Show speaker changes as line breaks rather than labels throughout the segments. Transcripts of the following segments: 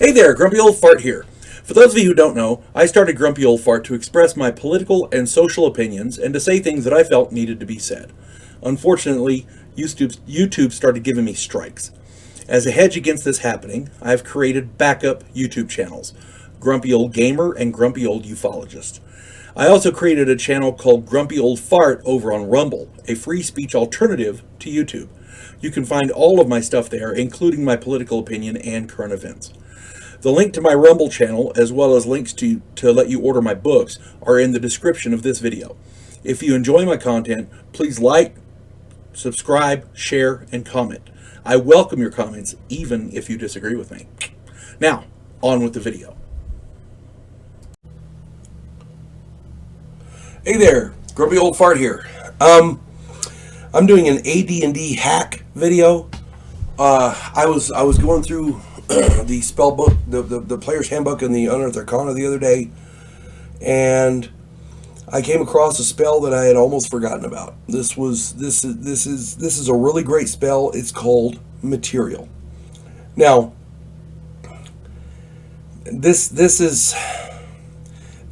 Hey there, Grumpy Old Fart here. For those of you who don't know, I started Grumpy Old Fart to express my political and social opinions and to say things that I felt needed to be said. Unfortunately, YouTube started giving me strikes. As a hedge against this happening, I've created backup YouTube channels, Grumpy Old Gamer and Grumpy Old Ufologist. I also created a channel called Grumpy Old Fart over on Rumble, a free speech alternative to YouTube. You can find all of my stuff there, including my political opinion and current events. The link to my Rumble channel, as well as links to let you order my books, are in the description of this video. If you enjoy my content, please like, subscribe, share, and comment. I welcome your comments, even if you disagree with me. Now, on with the video. Hey there, Grumpy Old Fart here. I'm doing an AD&D hack video. I was going through the spell book, the player's handbook in the Unearthed Arcana the other day, and I came across a spell that I had almost forgotten about. This is a really great spell. It's called Material. Now, this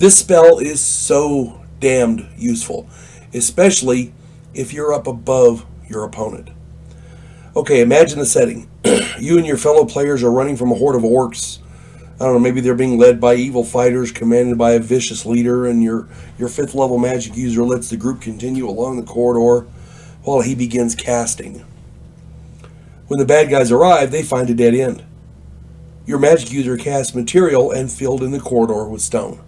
spell is so damned useful, especially if you're up above your opponent. Okay, imagine the setting. You and your fellow players are running from a horde of orcs. I don't know, maybe they're being led by evil fighters commanded by a vicious leader, and your 5th level magic user lets the group continue along the corridor while he begins casting. When the bad guys arrive, they find a dead end. Your magic user casts Material and filled in the corridor with stone.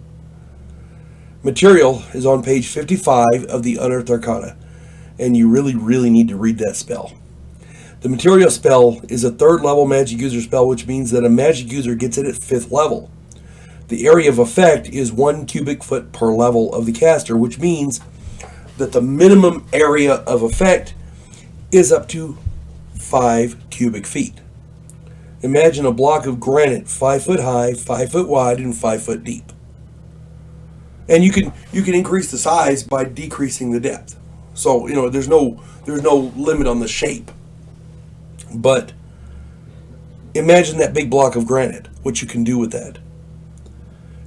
Material is on page 55 of the Unearthed Arcana, and you really need to read that spell. The Material spell is a 3rd level magic user spell, which means that a magic user gets it at 5th level. The area of effect is 1 cubic foot per level of the caster, which means that the minimum area of effect is up to 5 cubic feet. Imagine a block of granite 5 foot high, 5 foot wide, and 5 foot deep. And you can increase the size by decreasing the depth. So, you know, there's no limit on the shape. But imagine that big block of granite, what you can do with that.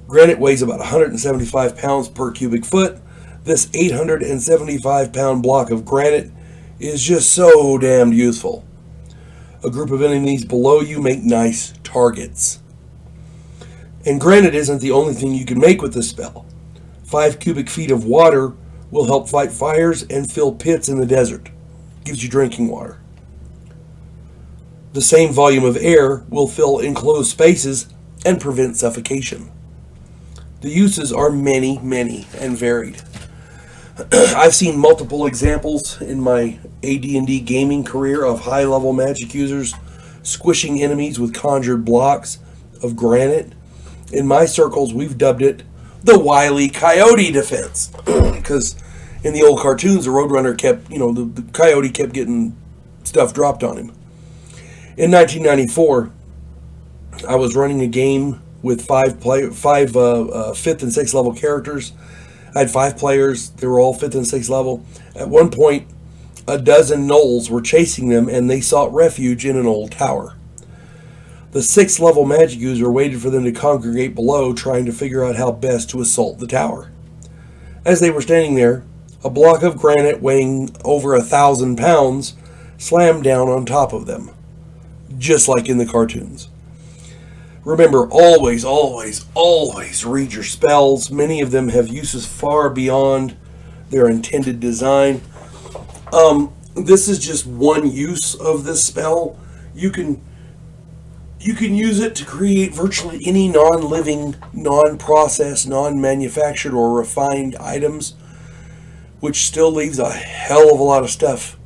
Granite weighs about 175 pounds per cubic foot. This 875 pound block of granite is just so damned useful. A group of enemies below you make nice targets. And granite isn't the only thing you can make with this spell. 5 cubic feet of water will help fight fires and fill pits in the desert. Gives you drinking water. The same volume of air will fill enclosed spaces and prevent suffocation. The uses are many and varied. I've seen multiple examples in my AD&D gaming career of high-level magic users squishing enemies with conjured blocks of granite. In my circles, we've dubbed it the Wiley Coyote defense, because in the old cartoons, the Roadrunner kept, the Coyote kept getting stuff dropped on him. In 1994, I was running a game with five 5th and 6th level characters. I had 5 players. They were all 5th and 6th level. At one point, a dozen gnolls were chasing them, and they sought refuge in an old tower. The 6th level magic user waited for them to congregate below, trying to figure out how best to assault the tower. As they were standing there, a block of granite weighing over 1,000 pounds slammed down on top of them, just like in the cartoons. Remember, always read your spells. Many of them have uses far beyond their intended design. This is just one use of this spell. You can use it to create virtually any non-living, non-processed, non-manufactured, or refined items, which still leaves a hell of a lot of stuff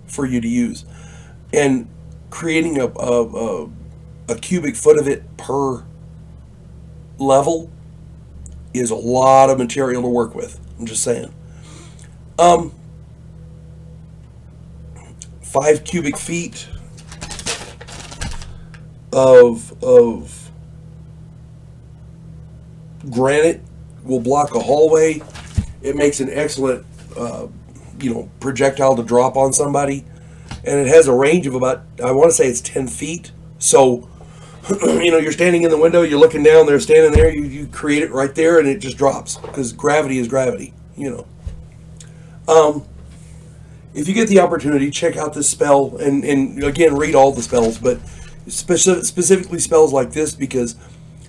for you to use. And creating a cubic foot of it per level is a lot of material to work with. I'm just saying. 5 cubic feet of granite will block a hallway. It makes an excellent projectile to drop on somebody, and it has a range of about, I want to say it's 10 feet. So You're standing in the window, you're looking down, they're standing there, you create it right there, and it just drops, because gravity is gravity, If you get the opportunity, check out this spell, and again, read all the spells, but specifically spells like this, because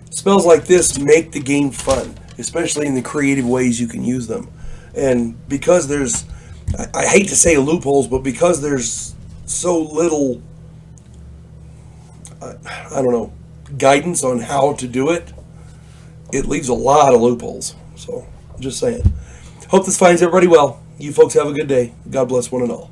spells like this make the game fun, especially in the creative ways you can use them. And because there's, I hate to say loopholes, but because there's so little, I don't know, guidance on how to do it, it leaves a lot of loopholes. So, just saying. Hope this finds everybody well. You folks have a good day. God bless one and all.